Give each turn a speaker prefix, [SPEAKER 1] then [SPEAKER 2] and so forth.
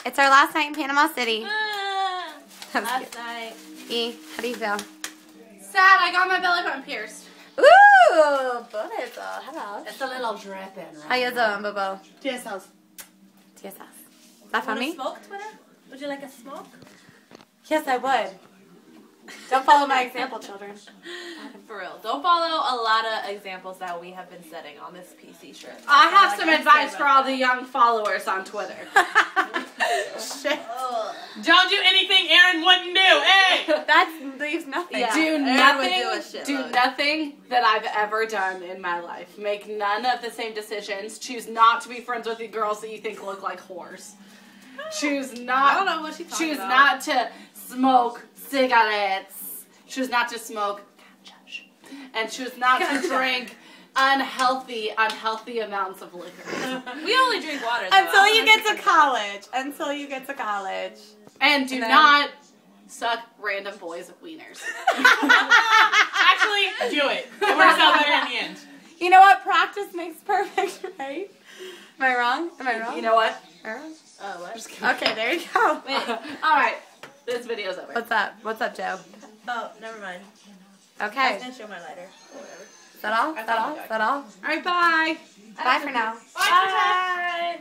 [SPEAKER 1] It's our last night in Panama City.
[SPEAKER 2] Last night.
[SPEAKER 1] E, how do you feel?
[SPEAKER 2] Sad, I got my belly button pierced.
[SPEAKER 1] Ooh, bonito. Hello.
[SPEAKER 2] It's a little dripping.
[SPEAKER 1] How you doing, Bobo?
[SPEAKER 2] TSLs.
[SPEAKER 1] TSS. That funny?
[SPEAKER 3] Smoke, Twitter? Would you like a smoke?
[SPEAKER 1] Yes, I would. Don't follow my example, children.
[SPEAKER 4] For real. Don't follow a lot of examples that we have been setting on this PC trip.
[SPEAKER 2] I have some advice for all the young followers on Twitter.
[SPEAKER 1] Shit.
[SPEAKER 5] Don't do anything Aaron wouldn't do. Hey!
[SPEAKER 1] That leaves nothing.
[SPEAKER 4] Yeah.
[SPEAKER 2] Do
[SPEAKER 4] Aaron would do a
[SPEAKER 2] nothing.
[SPEAKER 4] shitload.
[SPEAKER 2] Do nothing that I've ever done in my life. Make none of the same decisions. Choose not to be friends with the girls that you think look like whores. Choose not.
[SPEAKER 4] I don't know what she's talking
[SPEAKER 2] Choose
[SPEAKER 4] about.
[SPEAKER 2] not to smoke cigarettes. Choose not to smoke and choose not to drink unhealthy amounts of liquor.
[SPEAKER 4] We only drink water, though.
[SPEAKER 1] Until you
[SPEAKER 4] I
[SPEAKER 1] get
[SPEAKER 4] don't
[SPEAKER 1] to
[SPEAKER 4] drink
[SPEAKER 1] college. Until you get to college.
[SPEAKER 2] And do
[SPEAKER 1] And then-
[SPEAKER 2] not suck random boys' wieners.
[SPEAKER 5] Actually, do it. It works out better in the end.
[SPEAKER 1] You know what? Practice makes perfect, right? Am I wrong? Am I wrong?
[SPEAKER 2] You know what?
[SPEAKER 1] Am I wrong?
[SPEAKER 4] Oh, what?
[SPEAKER 1] Okay, there you go.
[SPEAKER 2] Alright, this video's over.
[SPEAKER 1] What's up? What's up, Joe?
[SPEAKER 3] Oh, never mind. I was
[SPEAKER 1] Okay.
[SPEAKER 3] gonna show my lighter. Whatever.
[SPEAKER 1] Is that all? Is that all? Is that all?
[SPEAKER 2] Alright, bye.
[SPEAKER 1] Bye for now.
[SPEAKER 3] Bye.